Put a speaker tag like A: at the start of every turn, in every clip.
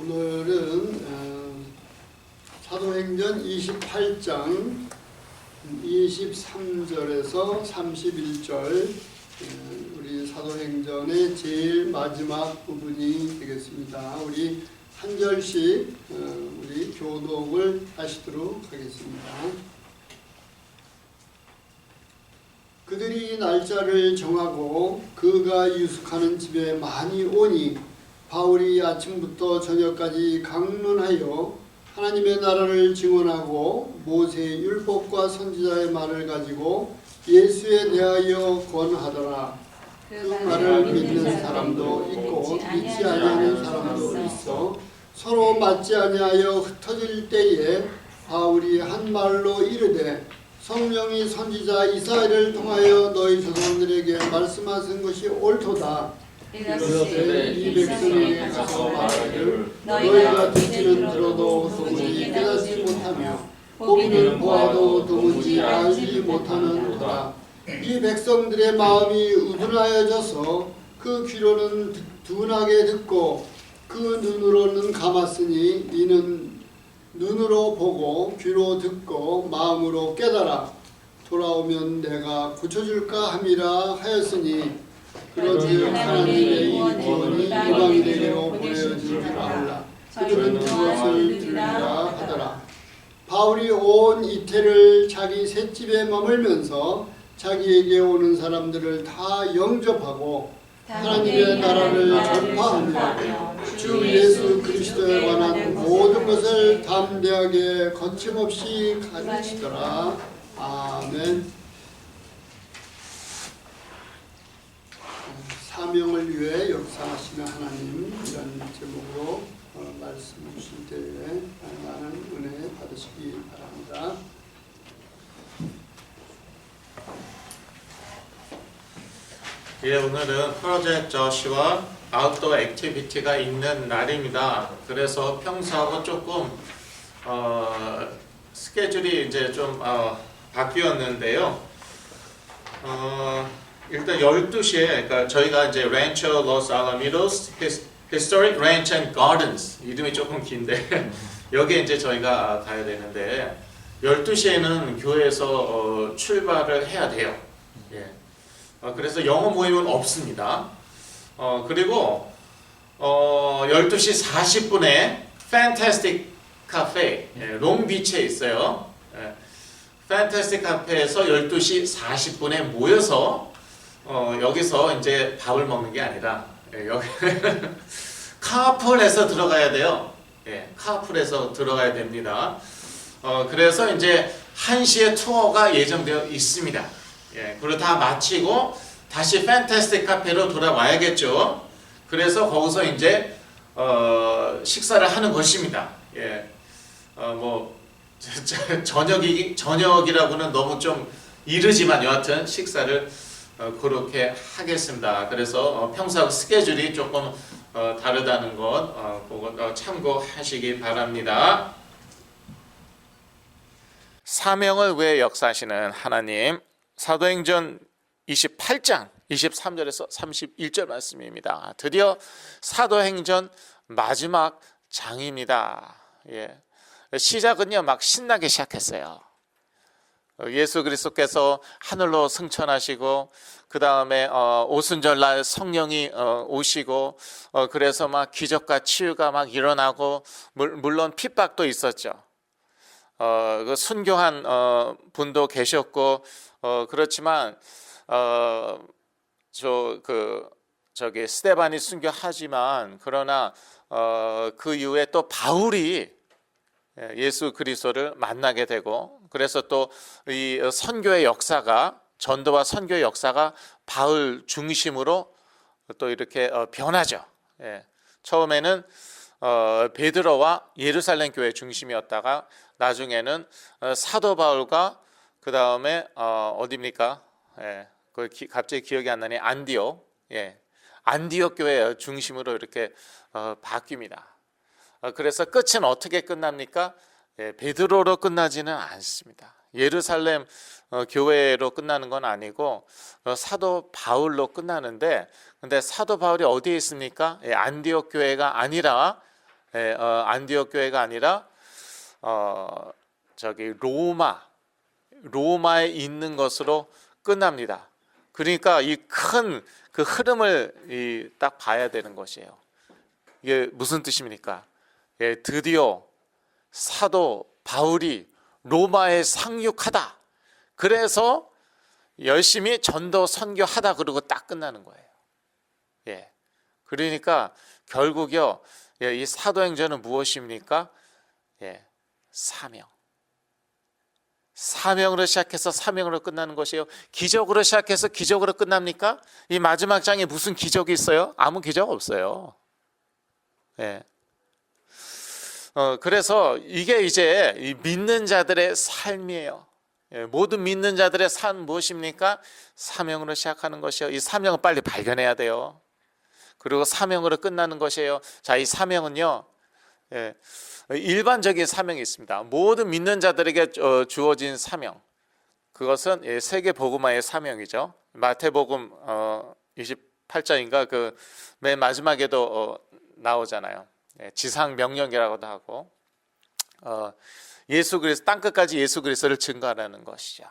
A: 오늘은 사도행전 28장 23절에서 31절 우리 사도행전의 제일 마지막 부분이 되겠습니다. 우리 한 절씩 우리 교독을 하시도록 하겠습니다. 그들이 날짜를 정하고 그가 유숙하는 집에 많이 오니 바울이 아침부터 저녁까지 강론하여 하나님의 나라를 증언하고 모세의 율법과 선지자의 말을 가지고 예수에 대하여 권하더라. 그 말을 믿는 사람도 있고 믿지 아니하는 사람도 있어 서로 맞지 아니하여 흩어질 때에 바울이 한 말로 이르되 성령이 선지자 이사야를 통하여 너희 조상들에게 말씀하신 것이 옳도다. 이르되 이 백성에게 가서 말하기를 너희가 듣기는 들어도 도무지 깨닫지 못하며 보기는 보아도 도무지 알지 못하는도다. 이 백성들의 마음이 우둔하여져서 그 귀로는 둔하게 듣고 그 눈으로는 감았으니 이는 눈으로 보고 귀로 듣고 마음으로 깨달아 돌아오면 내가 고쳐줄까 함이라 하였으니 그런즉 하나님의 이 구원이 이방인에게로 보내어진 줄 알라. 그들은 그것을 들으리라 하더라. 바울이 온 이태를 자기 셋집에 머물면서 자기에게 오는 사람들을 다 영접하고 하나님의 나라를 전파하며 주 예수 그리스도에 관한 모든 것을 담대하게 거침없이 가르치더라. 아멘. 사명을 위해 역사하시는 하나님, 이런 제목으로 말씀 주실 때에 많은 은혜 받으시기 바랍니다.
B: 예, 오늘은 프로젝트 저시와 아웃도어 액티비티가 있는 날입니다. 그래서 평소하고 조금 스케줄이 이제 좀 바뀌었는데요. 일단 12시에 그러니까 저희가 이제 Rancho Los Alamitos Historic Ranch and Gardens 이름이 조금 긴데 여기에 이제 저희가 가야 되는데 12시에는 교회에서 출발을 해야 돼요. 예. 그래서 영어 모임은 없습니다. 그리고 12시 40분에 Fantastic Cafe 롱비치에 있어요. Fantastic Cafe에서 12시 40분에 모여서 여기서 이제 밥을 먹는 게 아니라 여기 카풀에서 들어가야 돼요. 카풀에서 들어가야 됩니다. 그래서 이제 1시에 투어가 예정되어 있습니다. 그리고 다 마치고 다시 팬타스틱 카페로 돌아와야겠죠. 그래서 거기서 이제 식사를 하는 것입니다. 뭐 저녁이라고는 너무 좀 이르지만 여하튼 식사를 그렇게 하겠습니다. 그래서 평소 스케줄이 조금 다르다는 것 그거 참고하시기 바랍니다. 사명을 위해 역사하시는 하나님, 사도행전 28장 23절에서 31절 말씀입니다. 드디어 사도행전 마지막 장입니다. 시작은요 막 신나게 시작했어요. 예수 그리스도께서 하늘로 승천하시고 그 다음에 오순절날 성령이 오시고 그래서 막 기적과 치유가 막 일어나고 물론 핍박도 있었죠. 그 순교한 분도 계셨고 그렇지만 저기 스데반이 순교하지만 그러나 그 이후에 또 바울이 예수 그리스도를 만나게 되고 그래서 또 이 선교의 역사가 전도와 선교의 역사가 바울 중심으로 또 이렇게 변하죠. 처음에는 베드로와 예루살렘 교회 중심이었다가 나중에는 사도 바울과 그 다음에 어디입니까? 갑자기 기억이 안 나니 안디옥, 안디옥 교회 중심으로 이렇게 바뀝니다. 그래서 끝은 어떻게 끝납니까? 베드로로 끝나지는 않습니다. 예루살렘 교회로 끝나는 건 아니고 사도 바울로 끝나는데 근데 사도 바울이 어디에 있습니까? 안디옥 교회가 아니라 안디옥 교회가 아니라 저기 로마에 있는 것으로 끝납니다. 그러니까 이 큰 그 흐름을 딱 봐야 되는 것이에요. 이게 무슨 뜻입니까? 드디어 사도 바울이 로마에 상륙하다. 그래서 열심히 전도 선교하다 그러고 딱 끝나는 거예요. 그러니까 결국요, 이 사도행전은 무엇입니까? 사명으로 시작해서 사명으로 끝나는 것이에요. 기적으로 시작해서 기적으로 끝납니까? 이 마지막 장에 무슨 기적이 있어요? 아무 기적 없어요. 그래서 이게 이제 이 믿는 자들의 삶이에요. 모든 믿는 자들의 삶 무엇입니까? 사명으로 시작하는 것이요. 이 사명을 빨리 발견해야 돼요. 그리고 사명으로 끝나는 것이에요. 자, 이 사명은요, 일반적인 사명이 있습니다. 모든 믿는 자들에게 주어진 사명, 그것은 세계 복음화의 사명이죠. 마태복음 28장인가 그 맨 마지막에도 나오잖아요. 지상 명령이라고도 하고, 예수 그리스도 땅끝까지 예수 그리스도를 증거하라는 것이죠.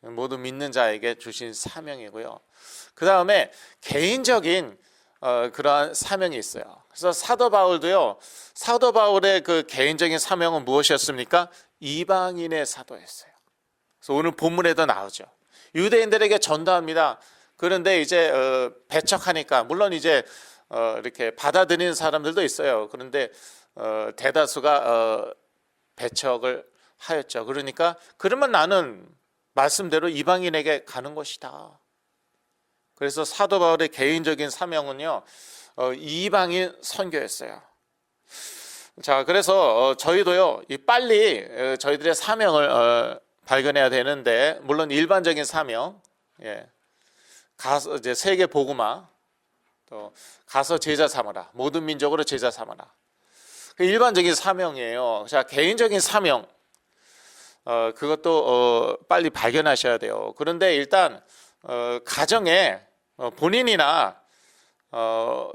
B: 모든 믿는 자에게 주신 사명이고요. 그 다음에 개인적인 그러한 사명이 있어요. 그래서 사도 바울도요, 사도 바울의 그 개인적인 사명은 무엇이었습니까? 이방인의 사도였어요. 그래서 오늘 본문에도 나오죠. 유대인들에게 전도합니다. 그런데 이제 배척하니까, 물론 이제 이렇게 받아들이는 사람들도 있어요. 그런데 대다수가 배척을 하였죠. 그러니까 그러면 나는 말씀대로 이방인에게 가는 것이다. 그래서 사도 바울의 개인적인 사명은요, 이방인 선교였어요. 자, 그래서 저희도요, 빨리 저희들의 사명을 발견해야 되는데, 물론 일반적인 사명, 가서 이제 세계 복음화, 또 가서 제자 삼으라, 모든 민족으로 제자 삼으라. 일반적인 사명이에요. 자, 개인적인 사명, 그것도 빨리 발견하셔야 돼요. 그런데 일단 가정에 본인이나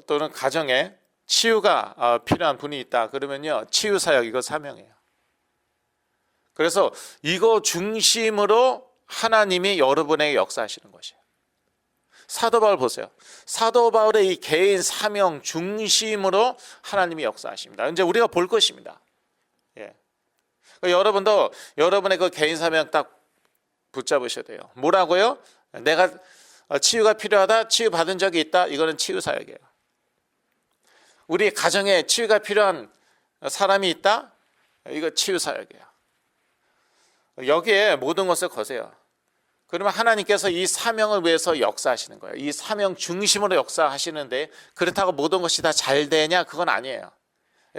B: 또는 가정에 치유가 필요한 분이 있다. 그러면요, 치유 사역, 이거 사명이에요. 그래서 이거 중심으로 하나님이 여러분에게 역사하시는 것이에요. 사도 바울 보세요. 사도 바울의 이 개인 사명 중심으로 하나님이 역사하십니다. 이제 우리가 볼 것입니다. 여러분도 여러분의 그 개인 사명 딱 붙잡으셔야 돼요. 뭐라고요? 내가 치유가 필요하다, 치유 받은 적이 있다. 이거는 치유 사역이에요. 우리 가정에 치유가 필요한 사람이 있다. 이거 치유 사역이에요. 여기에 모든 것을 거세요. 그러면 하나님께서 이 사명을 위해서 역사하시는 거예요. 이 사명 중심으로 역사하시는데, 그렇다고 모든 것이 다 잘 되냐? 그건 아니에요.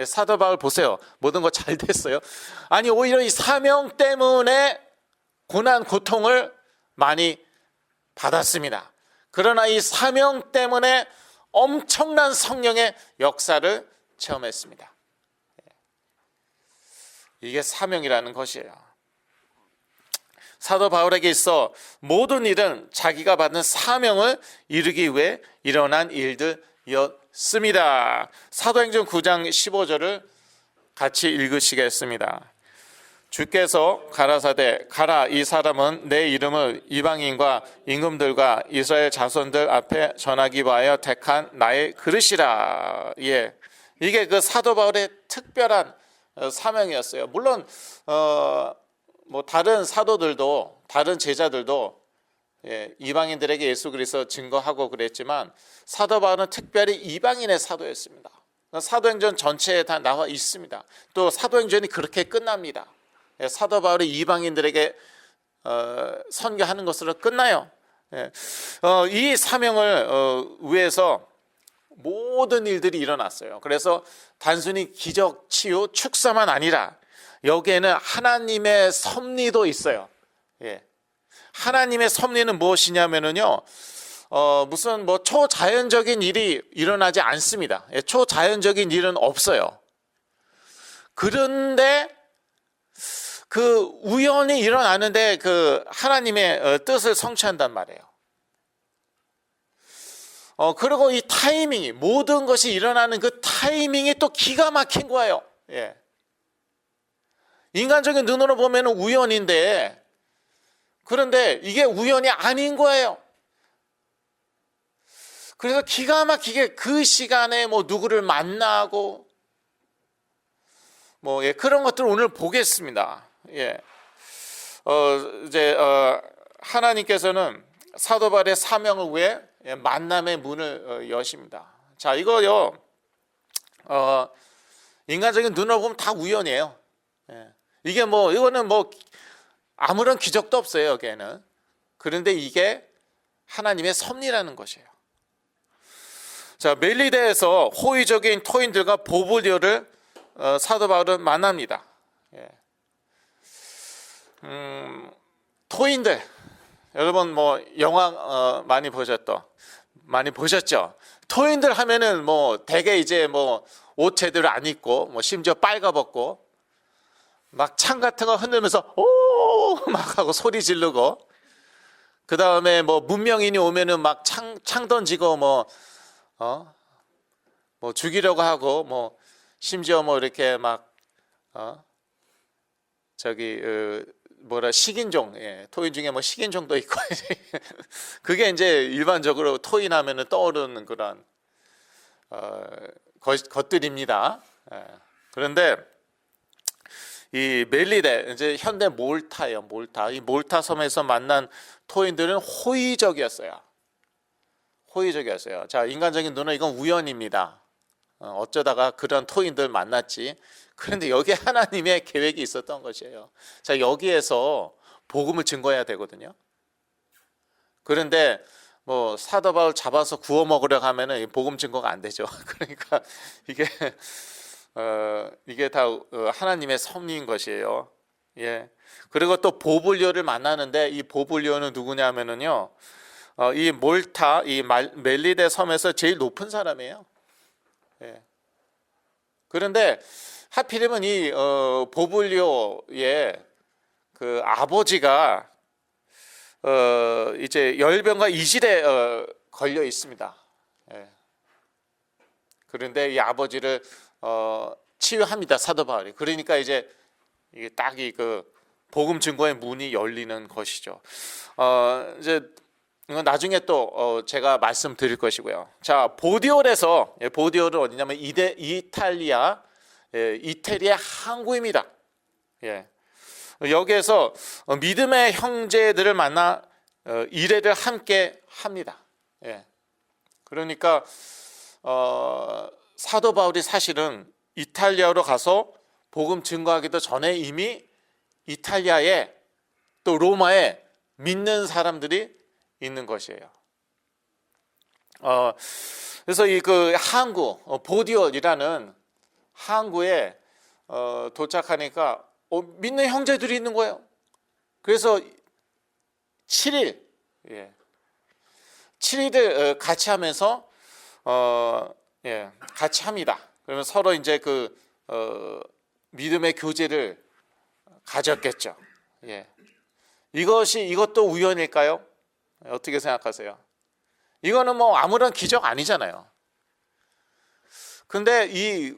B: 사도 바울 보세요. 모든 거 잘 됐어요? 아니, 오히려 이 사명 때문에 고난, 고통을 많이 받았습니다. 그러나 이 사명 때문에 엄청난 성령의 역사를 체험했습니다. 이게 사명이라는 것이에요. 사도 바울에게 있어 모든 일은 자기가 받은 사명을 이루기 위해 일어난 일들이었습니다. 사도행전 9장 15절을 같이 읽으시겠습니다. 주께서 가라사대 가라, 이 사람은 내 이름을 이방인과 임금들과 이스라엘 자손들 앞에 전하기 위하여 택한 나의 그릇이라. 이게 그 사도 바울의 특별한 사명이었어요. 물론 뭐 다른 사도들도, 다른 제자들도 이방인들에게 예수 그리스도 증거하고 그랬지만, 사도 바울은 특별히 이방인의 사도였습니다. 사도행전 전체에 다 나와 있습니다. 또 사도행전이 그렇게 끝납니다. 사도 바울이 이방인들에게 선교하는 것으로 끝나요. 이 사명을 위해서 모든 일들이 일어났어요. 그래서 단순히 기적, 치유, 축사만 아니라 여기에는 하나님의 섭리도 있어요. 하나님의 섭리는 무엇이냐면요, 무슨 뭐 초자연적인 일이 일어나지 않습니다. 초자연적인 일은 없어요. 그런데 그 우연히 일어나는데 그 하나님의 뜻을 성취한단 말이에요. 그리고 이 타이밍이, 모든 것이 일어나는 그 타이밍이 또 기가 막힌 거예요. 예. 인간적인 눈으로 보면 우연인데, 그런데 이게 우연이 아닌 거예요. 그래서 기가 막히게 그 시간에 뭐 누구를 만나고, 뭐, 예, 그런 것들을 오늘 보겠습니다. 예. 하나님께서는 사도 바울의 사명을 위해 만남의 문을 여십니다. 자, 이거요, 인간적인 눈으로 보면 다 우연이에요. 예. 이게 뭐, 이거는 뭐, 아무런 기적도 없어요, 여기에는. 그런데 이게 하나님의 섭리라는 것이에요. 자, 멜리데에서 호의적인 토인들과 보블리오를 사도 바울은 만납니다. 예. 토인들, 여러분 뭐 영화 많이 보셨죠? 토인들 하면은 뭐 대개 이제 뭐 옷 제대로 안 입고, 뭐 심지어 빨가벗고, 막 창 같은 거 흔들면서 오 막 하고 소리 지르고, 그 다음에 뭐 문명인이 오면은 막 창 던지고 뭐 죽이려고 하고, 뭐 심지어 뭐 이렇게 막 식인종, 예, 토인 중에 뭐 식인종도 있고 그게 이제 일반적으로 토인 하면은 떠오르는 그런 것들입니다. 예. 그런데 이 멜리데, 이제 현대 몰타예요. 이 몰타 섬에서 만난 토인들은 호의적이었어요. 자, 인간적인 눈은 이건 우연입니다. 어쩌다가 그런 토인들 만났지. 그런데 여기에 하나님의 계획이 있었던 것이에요. 자, 여기에서 복음을 증거해야 되거든요. 그런데 뭐 사도 바울 잡아서 구워 먹으려고 하면은 복음 증거가 안 되죠. 그러니까 이게 다 하나님의 섭리인 것이에요. 예. 그리고 또 보블리오를 만나는데, 이 보블리오는 누구냐면은요, 이 몰타, 이 멜리데 섬에서 제일 높은 사람이에요. 예. 그런데 하필이면 이 보블리오의 그 아버지가 이제 열병과 이질에 걸려 있습니다. 예. 그런데 이 아버지를 치유합니다, 사도 바울이. 그러니까 이제 이게 딱 이 그 복음 증거의 문이 열리는 것이죠. 이제 이건 나중에 또 제가 말씀드릴 것이고요. 자, 보디올에서, 보디올은 어디냐면 이탈리아, 이태리의 항구입니다. 예. 여기에서 믿음의 형제들을 만나 일회를 함께 합니다. 예. 그러니까 사도 바울이 사실은 이탈리아로 가서 복음 증거하기도 전에 이미 이탈리아에, 또 로마에 믿는 사람들이 있는 것이에요. 그래서 이 그 항구, 보디올이라는 항구에 도착하니까 믿는 형제들이 있는 거예요. 그래서 7일, 7일을 같이 하면서 같이 합니다. 그러면 서로 이제 그 믿음의 교제를 가졌겠죠. 예. 이것도 우연일까요? 어떻게 생각하세요? 이거는 뭐 아무런 기적 아니잖아요. 근데 이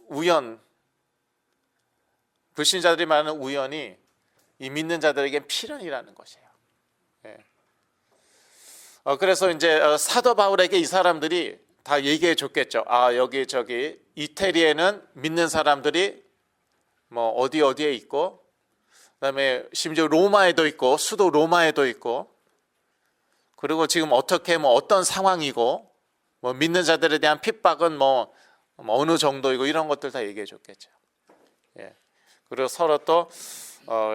B: 우연, 불신자들이 말하는 우연이 이 믿는 자들에겐 필연이라는 것이에요. 예. 그래서 이제 사도 바울에게 이 사람들이 다 얘기해 줬겠죠. 아, 여기 저기 이태리에는 믿는 사람들이 뭐 어디에 있고, 그다음에 심지어 로마에도 있고, 수도 로마에도 있고, 그리고 지금 어떻게 뭐 어떤 상황이고, 뭐 믿는 자들에 대한 핍박은 뭐 어느 정도이고, 이런 것들 다 얘기해 줬겠죠. 예. 그리고 서로 또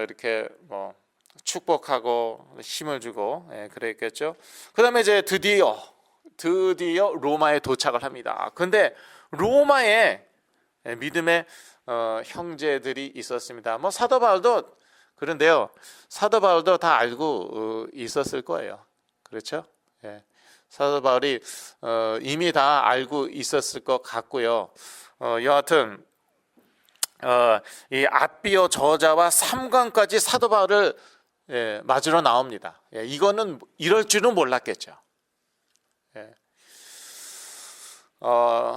B: 이렇게 뭐 축복하고 힘을 주고, 그랬겠죠. 그다음에 이제 드디어 로마에 도착을 합니다. 근데 로마에 믿음의 형제들이 있었습니다. 뭐 사도 바울도 그런데요, 사도 바울도 다 알고 있었을 거예요. 그렇죠? 예. 사도 바울이 이미 다 알고 있었을 것 같고요. 여하튼 이 아비오 저자와 3관까지 사도 바울을 맞으러 나옵니다. 이거는 이럴 줄은 몰랐겠죠.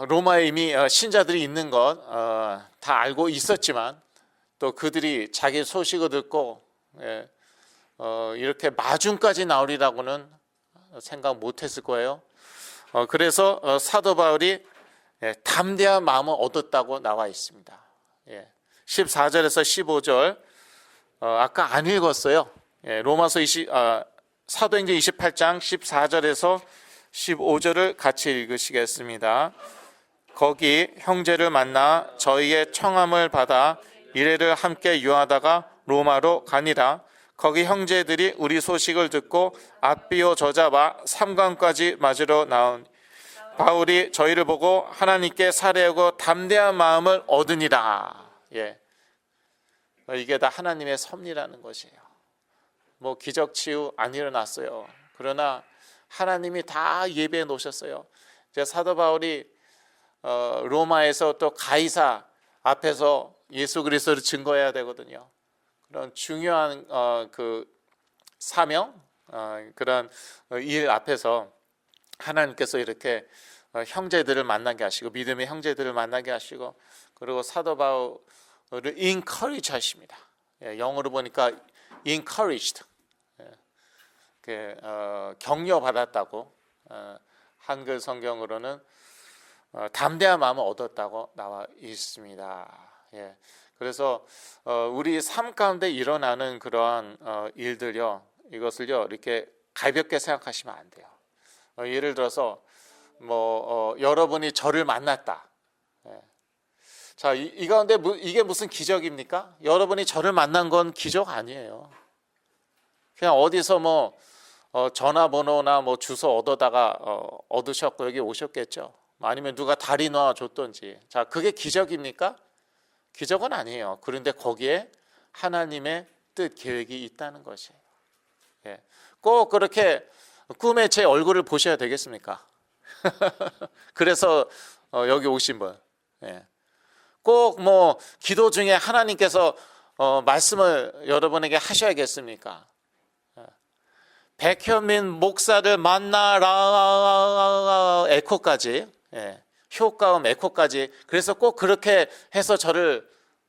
B: 로마에 이미 신자들이 있는 것 다 알고 있었지만 또 그들이 자기 소식을 듣고 이렇게 마중까지 나오리라고는 생각 못했을 거예요. 그래서 사도 바울이 담대한 마음을 얻었다고 나와 있습니다. 14절에서 15절 아까 안 읽었어요. 로마서 사도행전 28장 14절에서 15절을 같이 읽으시겠습니다. 거기 형제를 만나 저희의 청함을 받아 이레를 함께 유하다가 로마로 가니라. 거기 형제들이 우리 소식을 듣고 앞비오 저자와 삼관까지 맞으러 나온 바울이 저희를 보고 하나님께 살해하고 담대한 마음을 얻으니라. 이게 다 하나님의 섭리라는 것이에요. 뭐 기적치유 안 일어났어요. 그러나 하나님이 다 예배해 놓으셨어요. 이제 사도 바울이 로마에서 또 가이사 앞에서 예수 그리스도를 증거해야 되거든요. 그런 중요한 그 사명, 그런 일 앞에서 하나님께서 이렇게 형제들을 만나게 하시고 믿음의 형제들을 만나게 하시고 그리고 사도 바울을 encourage 하십니다. 영어로 보니까 encouraged, 격려받았다고, 한글 성경으로는 담대한 마음을 얻었다고 나와 있습니다. 그래서 우리 삶 가운데 일어나는 그러한 일들요, 이것을요 이렇게 가볍게 생각하시면 안 돼요. 예를 들어서 여러분이 저를 만났다. 자, 이 가운데 이게 무슨 기적입니까? 여러분이 저를 만난 건 기적 아니에요. 그냥 어디서 전화번호나 주소 얻어다가 얻으셨고 여기 오셨겠죠. 아니면 누가 다리 놔 줬던지. 자, 그게 기적입니까? 기적은 아니에요. 그런데 거기에 하나님의 뜻, 계획이 있다는 것이에요. 꼭 그렇게 꿈에 제 얼굴을 보셔야 되겠습니까? 그래서 여기 오신 분. 꼭 기도 중에 하나님께서 말씀을 여러분에게 하셔야겠습니까? 백현민 목사를 만나라 에코까지, 효과음 에코까지. 그래서 꼭 그렇게 해서 저를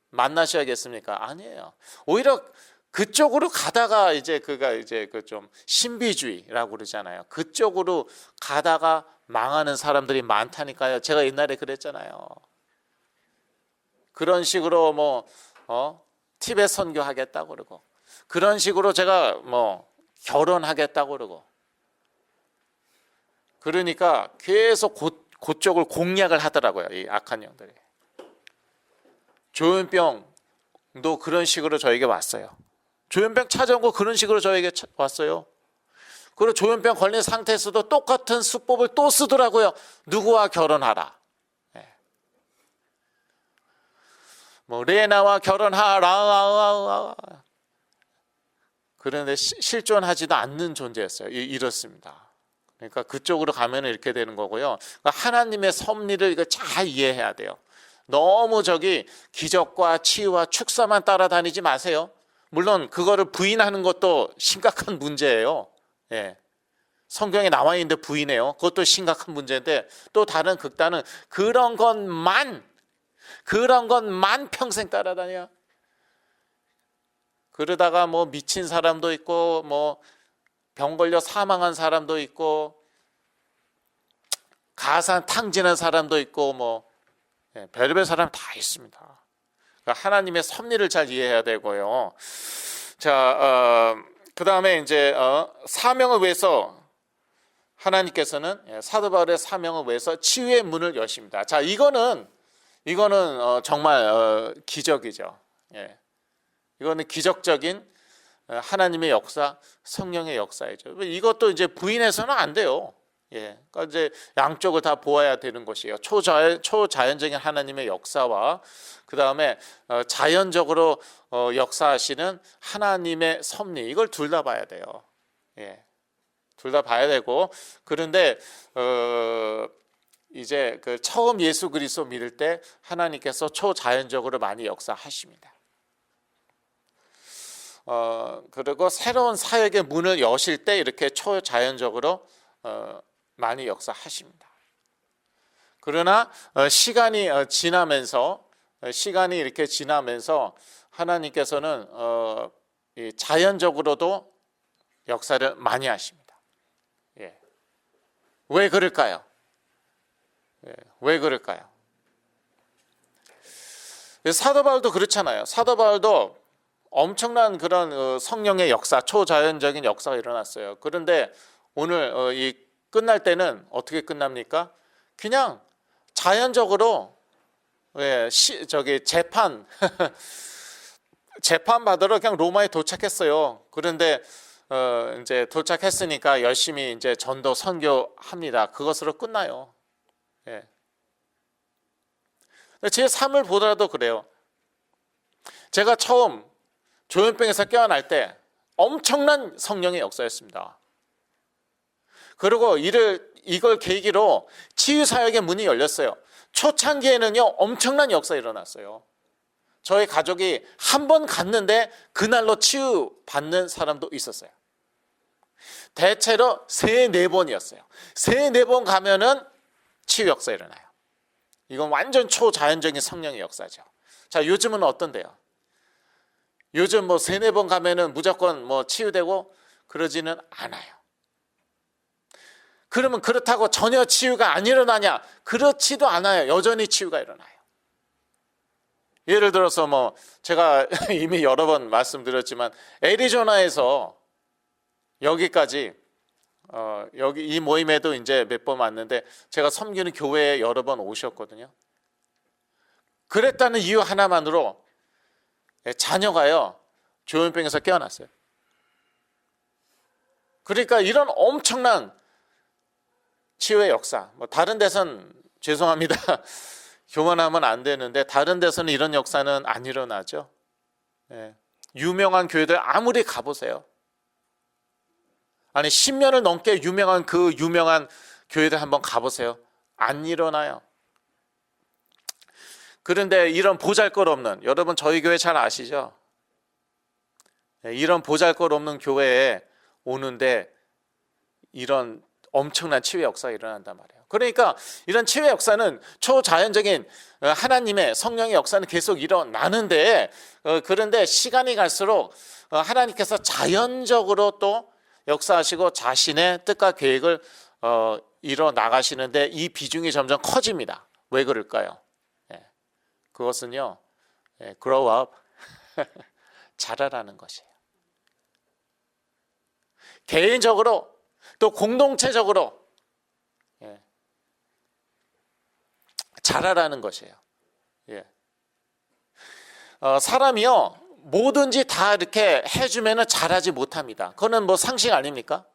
B: 만나셔야겠습니까? 아니에요. 오히려 그쪽으로 가다가 그가 그 좀 신비주의라고 그러잖아요. 그쪽으로 가다가 망하는 사람들이 많다니까요. 제가 옛날에 그랬잖아요. 그런 식으로 티벳 선교하겠다고 그러고, 그런 식으로 제가 결혼하겠다고 그러고, 그러니까 계속 그쪽을 공략을 하더라고요. 이 악한 영들이. 조현병도 그런 식으로 저에게 왔어요. 조현병 찾아온 거 그런 식으로 저에게 왔어요. 그리고 조현병 걸린 상태에서도 똑같은 수법을 또 쓰더라고요. 누구와 결혼하라. 레나와 결혼하라. 그런데 실존하지도 않는 존재였어요. 이렇습니다. 그러니까 그쪽으로 가면 이렇게 되는 거고요. 그러니까 하나님의 섭리를 이거 잘 이해해야 돼요. 너무 기적과 치유와 축사만 따라다니지 마세요. 물론 그거를 부인하는 것도 심각한 문제예요. 성경에 나와 있는데 부인해요. 그것도 심각한 문제인데, 또 다른 극단은 그런 것만 평생 따라다녀. 그러다가 미친 사람도 있고 병 걸려 사망한 사람도 있고 가산 탕진한 사람도 있고 별의별 사람 다 있습니다. 그러니까 하나님의 섭리를 잘 이해해야 되고요. 자, 그 다음에 이제 사명을 위해서 하나님께서는 사도 바울의 사명을 위해서 치유의 문을 여십니다. 자, 이거는 정말 기적이죠. 이거는 기적적인 하나님의 역사, 성령의 역사이죠. 이것도 이제 부인해서는 안 돼요. 그러니까 이제 양쪽을 다 보아야 되는 것이에요. 초자연적인 하나님의 역사와 그 다음에 자연적으로 역사하시는 하나님의 섭리, 이걸 둘 다 봐야 돼요. 둘 다 봐야 되고, 그런데 이제 처음 예수 그리스도 믿을 때 하나님께서 초자연적으로 많이 역사하십니다. 그리고 새로운 사역의 문을 여실 때 이렇게 초자연적으로 많이 역사하십니다. 그러나 시간이 이렇게 지나면서 하나님께서는 자연적으로도 역사를 많이 하십니다. 예. 왜 그럴까요? 왜 그럴까요? 사도 바울도 그렇잖아요. 사도 바울도 엄청난 그런 성령의 역사, 초자연적인 역사가 일어났어요. 그런데 오늘 이 끝날 때는 어떻게 끝납니까? 그냥 자연적으로 재판 재판 받으러 그냥 로마에 도착했어요. 그런데 이제 도착했으니까 열심히 이제 전도 선교합니다. 그것으로 끝나요. 예. 제 삶을 보더라도 그래요. 제가 처음 조현병에서 깨어날 때 엄청난 성령의 역사였습니다. 그리고 이걸 계기로 치유사역의 문이 열렸어요. 초창기에는요, 엄청난 역사 일어났어요. 저희 가족이 한 번 갔는데 그날로 치유받는 사람도 있었어요. 대체로 3-4번이었어요. 3-4번 가면은 치유 역사 일어나요. 이건 완전 초자연적인 성령의 역사죠. 자, 요즘은 어떤데요? 요즘 3-4번 가면은 무조건 치유되고 그러지는 않아요. 그러면 그렇다고 전혀 치유가 안 일어나냐? 그렇지도 않아요. 여전히 치유가 일어나요. 예를 들어서 제가 이미 여러 번 말씀드렸지만 애리조나에서 여기까지 여기 이 모임에도 이제 몇 번 왔는데 제가 섬기는 교회에 여러 번 오셨거든요. 그랬다는 이유 하나만으로 자녀가요 조현병에서 깨어났어요. 그러니까 이런 엄청난 치유의 역사, 다른 데선 죄송합니다. 교만하면 안 되는데 다른 데서는 이런 역사는 안 일어나죠. 유명한 교회들 아무리 가보세요. 아니 10년을 넘게 유명한 그 유명한 교회들 한번 가보세요. 안 일어나요. 그런데 이런 보잘것없는, 여러분 저희 교회 잘 아시죠? 이런 보잘것없는 교회에 오는데 이런 엄청난 치유의 역사가 일어난단 말이에요. 그러니까 이런 치유의 역사는 초자연적인 하나님의 성령의 역사는 계속 일어나는데 그런데 시간이 갈수록 하나님께서 자연적으로 또 역사하시고 자신의 뜻과 계획을 이뤄 나가시는데 이 비중이 점점 커집니다. 왜 그럴까요? 그것은요, grow up, 자라라는 것이에요. 개인적으로 또 공동체적으로 자라라는 것이에요. 사람이요 뭐든지 다 이렇게 해주면 자라지 못합니다. 그거는 상식 아닙니까?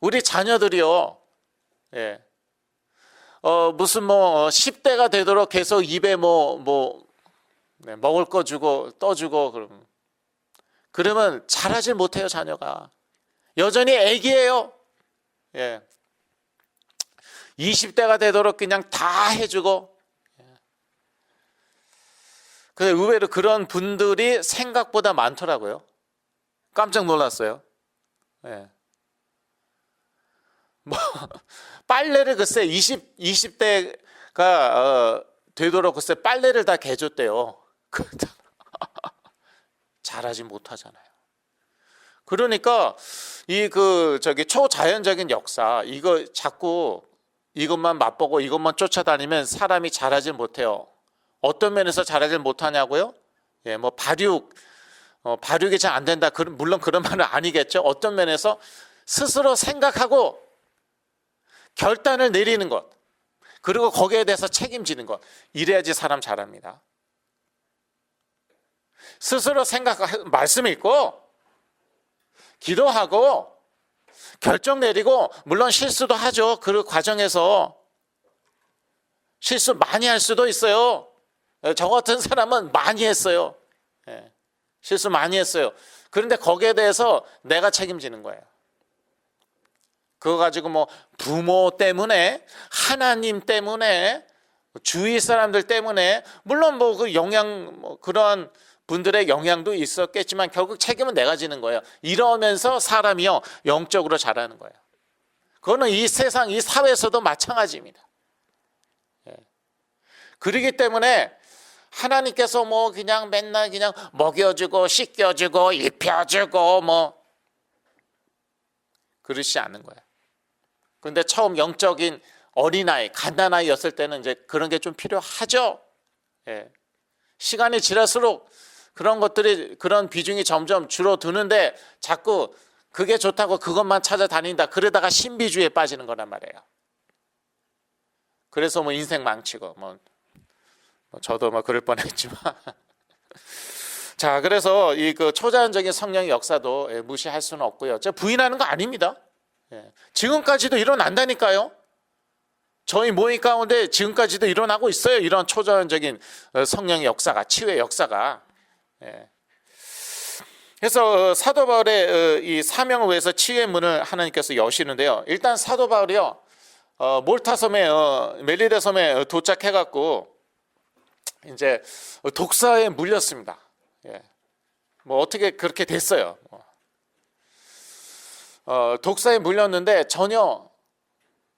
B: 우리 자녀들이요, 무슨 10대가 되도록 계속 입에 먹을 거 주고 떠주고 그러면 자라지 못해요. 자녀가 여전히 애기예요. 20대가 되도록 그냥 다 해주고. 근데 의외로 그런 분들이 생각보다 많더라고요. 깜짝 놀랐어요. 빨래를 글쎄 20대가 되도록 글쎄 빨래를 다 개줬대요. 잘하지 못하잖아요. 그러니까 초자연적인 역사, 이거 자꾸 이것만 맛보고 이것만 쫓아다니면 사람이 자라지 못해요. 어떤 면에서 자라지 못하냐고요? 발육이 잘 안 된다. 물론 그런 말은 아니겠죠. 어떤 면에서 스스로 생각하고 결단을 내리는 것, 그리고 거기에 대해서 책임지는 것, 이래야지 사람 자랍니다. 스스로 말씀 읽고 기도하고 결정 내리고, 물론 실수도 하죠. 그 과정에서 실수 많이 할 수도 있어요. 저 같은 사람은 많이 했어요. 실수 많이 했어요. 그런데 거기에 대해서 내가 책임지는 거예요. 그거 가지고 부모 때문에, 하나님 때문에, 주위 사람들 때문에, 물론 그 그런 분들의 영향도 있었겠지만 결국 책임은 내가 지는 거예요. 이러면서 사람이요 영적으로 자라는 거예요. 그거는 이 세상, 이 사회에서도 마찬가지입니다. 그러기 때문에 하나님께서 뭐 그냥 맨날 그냥 먹여주고 씻겨주고 입혀주고 뭐 그러시지 않는 거예요. 그런데 처음 영적인 어린아이, 갓난아이였을 때는 이제 그런 게 좀 필요하죠. 시간이 지날수록 그런 것들이, 그런 비중이 점점 줄어드는데 자꾸 그게 좋다고 그것만 찾아다닌다. 그러다가 신비주의에 빠지는 거란 말이에요. 그래서 뭐 인생 망치고 뭐 저도 뭐 그럴 뻔했지만 자, 그래서 이 그 초자연적인 성령의 역사도 무시할 수는 없고요. 제가 부인하는 거 아닙니다. 지금까지도 일어난다니까요. 저희 모임 가운데 지금까지도 일어나고 있어요. 이런 초자연적인 성령의 역사가, 치유의 역사가. 그래서 사도 바울의 이 사명을 위해서 치유의 문을 하나님께서 여시는데요. 일단 사도 바울이요, 몰타 섬에, 멜리데 섬에 도착해갖고 이제 독사에 물렸습니다. 뭐 어떻게 그렇게 됐어요. 독사에 물렸는데 전혀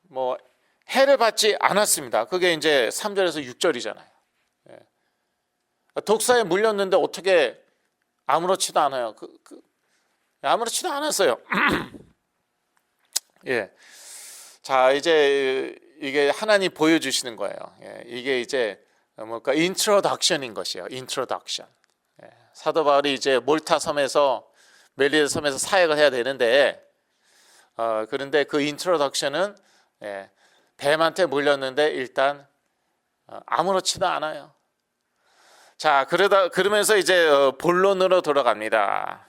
B: 뭐 해를 받지 않았습니다. 그게 이제 3절에서 6절이잖아요. 독사에 물렸는데 어떻게 아무렇지도 않아요. 아무렇지도 않았어요. 자, 이제 이게 하나님 보여주시는 거예요. 이게 이제 뭔가 인트로덕션인 것이에요. 인트로덕션. 사도 바울이 이제 몰타 섬에서, 멜리데 섬에서 사역을 해야 되는데, 그런데 그 인트로덕션은 뱀한테 물렸는데 일단 아무렇지도 않아요. 자, 그러면서 이제 본론으로 돌아갑니다.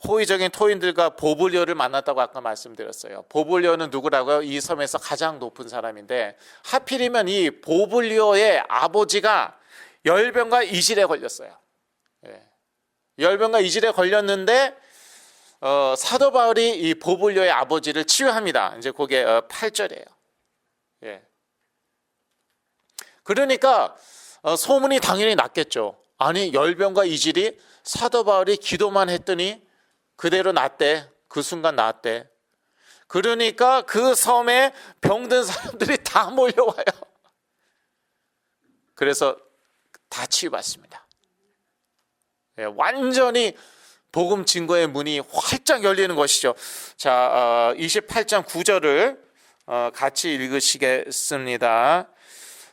B: 호의적인 토인들과 보블리오를 만났다고 아까 말씀드렸어요. 보블리오는 누구라고요? 이 섬에서 가장 높은 사람인데, 하필이면 이 보블리오의 아버지가 열병과 이질에 걸렸어요. 열병과 이질에 걸렸는데 사도 바울이 이 보블리오의 아버지를 치유합니다. 이제 그게 8절이에요. 그러니까 소문이 당연히 났겠죠. 아니, 열병과 이질이 사도 바울이 기도만 했더니 그대로 낫대. 그 순간 낫대. 그러니까 그 섬에 병든 사람들이 다 몰려와요. 그래서 다 치유받습니다. 완전히 복음 증거의 문이 활짝 열리는 것이죠. 자, 28장 9절을 같이 읽으시겠습니다.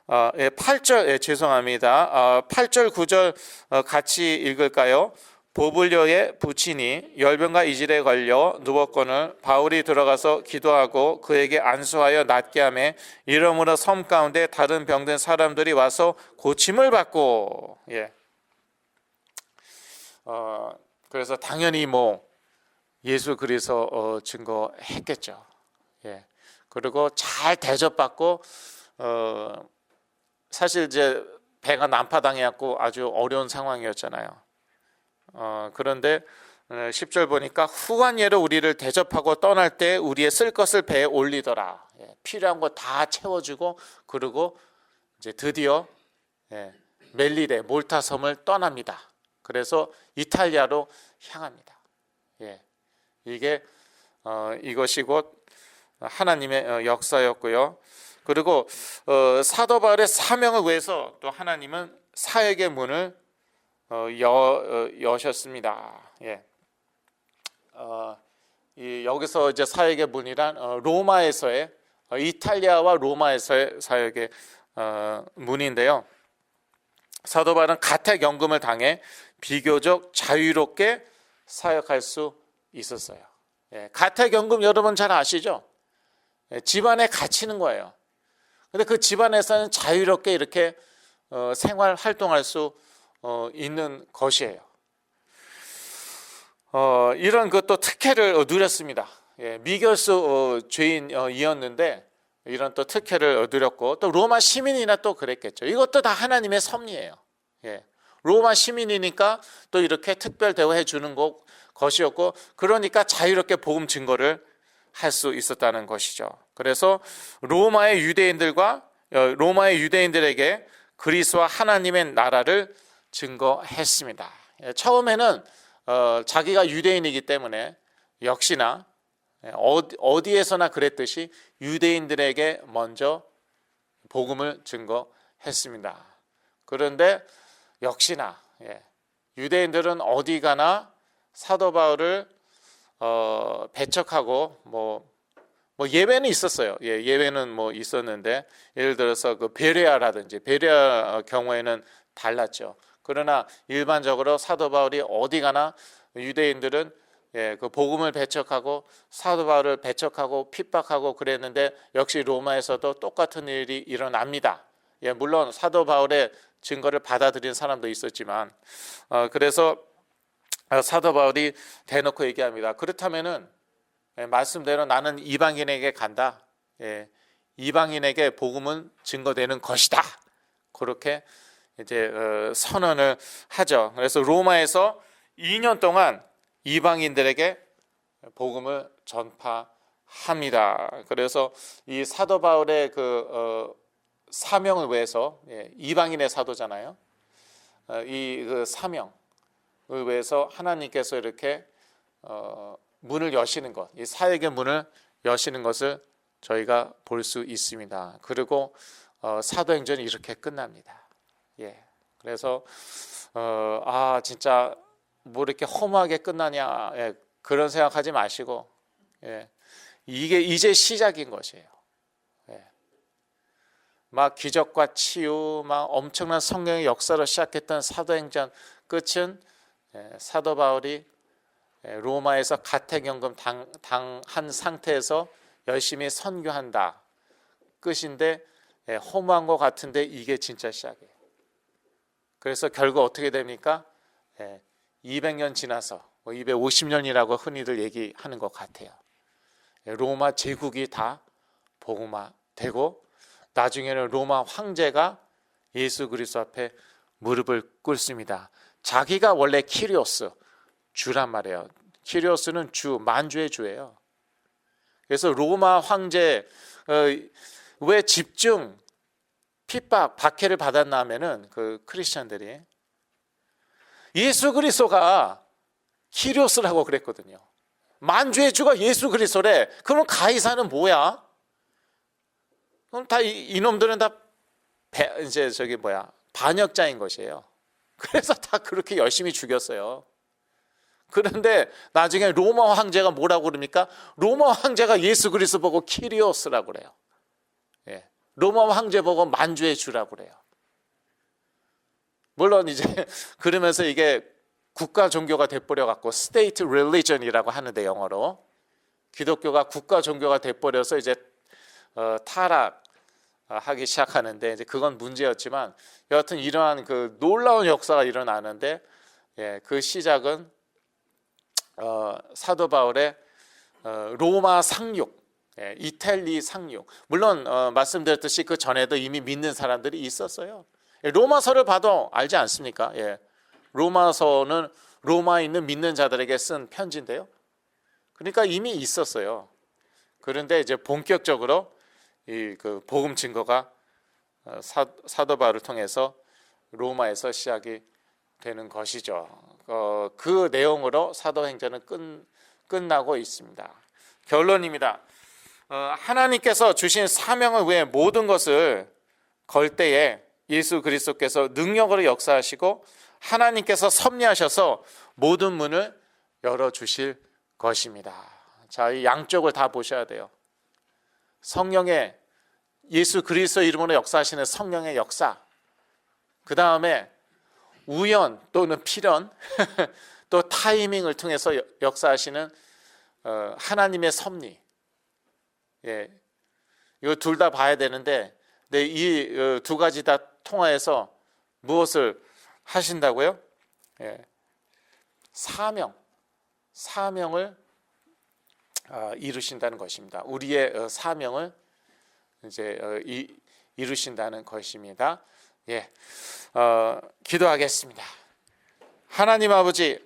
B: 8절, 죄송합니다. 8절 9절 같이 읽을까요? 보블리오의 부친이 열병과 이질에 걸려 누웠거늘 바울이 들어가서 기도하고 그에게 안수하여 낫게 하매 이러므로 섬 가운데 다른 병든 사람들이 와서 고침을 받고. 그래서 당연히 뭐 예수 그리스도 증거했겠죠. 그리고 잘 대접받고, 사실 이제 배가 난파당해갖고 아주 어려운 상황이었잖아요. 그런데 10절 보니까 후한 예로 우리를 대접하고 떠날 때 우리의 쓸 것을 배에 올리더라. 필요한 거 다 채워주고, 그리고 이제 드디어 멜리데, 몰타 섬을 떠납니다. 그래서 이탈리아로 향합니다. 이게 이것이 곧 하나님의 역사였고요. 그리고 사도 바울의 사명을 위해서 또 하나님은 사역의 문을 여셨습니다. 여기서 이제 사역의 문이란 로마에서의, 이탈리아와 로마에서의 사역의 문인데요. 사도 바울은 가택연금을 당해 비교적 자유롭게 사역할 수 있었어요. 가택연금 여러분 잘 아시죠? 집안에 갇히는 거예요. 근데 그 집안에서는 자유롭게 이렇게 생활 활동할 수 있는 것이에요. 이런 것도 특혜를 누렸습니다. 미결수 죄인이었는데 이런 또 특혜를 누렸고, 또 로마 시민이나 또 그랬겠죠. 이것도 다 하나님의 섭리예요. 로마 시민이니까 또 이렇게 특별 대우해 주는 것이었고, 그러니까 자유롭게 복음 증거를 할 수 있었다는 것이죠. 그래서 로마의 유대인들에게 그리스도와 하나님의 나라를 증거했습니다. 처음에는 자기가 유대인이기 때문에 역시나 어디에서나 그랬듯이 유대인들에게 먼저 복음을 증거했습니다. 그런데 역시나 유대인들은 어디 가나 사도 바울을 배척하고 뭐 예외는 있었어요. 예외는 뭐 있었는데 예를 들어서 그 베레아라든지 베레아 경우에는 달랐죠. 그러나 일반적으로 사도 바울이 어디 가나 유대인들은 그 복음을 배척하고 사도 바울을 배척하고 핍박하고 그랬는데 역시 로마에서도 똑같은 일이 일어납니다. 물론 사도 바울의 증거를 받아들인 사람도 있었지만 그래서 사도 바울이 대놓고 얘기합니다. 그렇다면은 말씀대로 나는 이방인에게 간다. 이방인에게 복음은 증거되는 것이다. 그렇게 이제 선언을 하죠. 그래서 로마에서 2년 동안 이방인들에게 복음을 전파합니다. 그래서 이 사도 바울의 그 사명을 위해서 이방인의 사도잖아요. 이 그 사명을 위해서 하나님께서 이렇게 문을 여시는 것, 이 사역의 문을 여시는 것을 저희가 볼 수 있습니다. 그리고 사도행전이 이렇게 끝납니다. 그래서 진짜 뭐 이렇게 허무하게 끝나냐 그런 생각하지 마시고 이게 이제 시작인 것이에요. 막 기적과 치유, 막 엄청난 성령의 역사로 시작했던 사도행전 끝은 사도 바울이 로마에서 가택연금 당한 상태에서 열심히 선교한다 끝인데 허무한 것 같은데 이게 진짜 시작이에요. 그래서 결국 어떻게 됩니까? 200년 지나서 250년이라고 흔히들 얘기하는 것 같아요. 로마 제국이 다 복음화되고 나중에는 로마 황제가 예수 그리스도 앞에 무릎을 꿇습니다. 자기가 원래 키리오스 주란 말이에요. 키리오스는 주, 만주의 주예요. 그래서 로마 황제 왜 집중 핍박 박해를 받았나 하면은 그 크리스천들이 예수 그리스도가 키리오스라고 그랬거든요. 만주의 주가 예수 그리스도래. 그럼 가이사는 뭐야? 그럼 다 이놈들은 다 이제 반역자인 것이에요. 그래서 다 그렇게 열심히 죽였어요. 그런데 나중에 로마 황제가 뭐라고 그럽니까? 로마 황제가 예수 그리스도 보고 키리오스라고 그래요. 로마 황제 보고 만주의 주라고 그래요. 물론 이제 그러면서 이게 국가 종교가 돼버려 갖고 state religion이라고 하는데 영어로 기독교가 국가 종교가 돼버려서 이제 타락하기 시작하는데 이제 그건 문제였지만 여하튼 이러한 그 놀라운 역사가 일어나는데 그 시작은 사도 바울의 로마 상륙, 이탈리 상륙. 물론 말씀드렸듯이 그 전에도 이미 믿는 사람들이 있었어요. 로마서를 봐도 알지 않습니까? 로마서는 로마에 있는 믿는 자들에게 쓴 편지인데요. 그러니까 이미 있었어요. 그런데 이제 본격적으로 이 그 복음 증거가 사도 바울을 통해서 로마에서 시작이 되는 것이죠. 그 내용으로 사도행전은 끝나고 있습니다. 결론입니다. 하나님께서 주신 사명을 위해 모든 것을 걸 때에 예수 그리스도께서 능력으로 역사하시고 하나님께서 섭리하셔서 모든 문을 열어주실 것입니다. 자, 이 양쪽을 다 보셔야 돼요. 성령의 예수 그리스도 이름으로 역사하시는 성령의 역사, 그 다음에 우연 또는 필연 또 타이밍을 통해서 역사하시는 하나님의 섭리. 이거 둘 다 봐야 되는데 이 두 가지 다 통하여서 무엇을 하신다고요? 사명을 이루신다는 것입니다. 우리의 사명을 이제 이루신다는 것입니다. 기도하겠습니다. 하나님 아버지,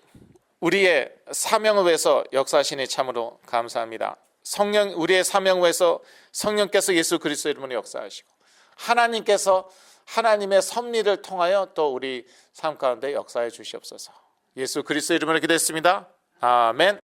B: 우리의 사명을 위해서 역사하시니 참으로 감사합니다. 성령, 우리의 사명을 위해서 성령께서 예수 그리스도 이름으로 역사하시고 하나님께서 하나님의 섭리를 통하여 또 우리 삶 가운데 역사해 주시옵소서. 예수 그리스도 이름으로 기도했습니다. 아멘.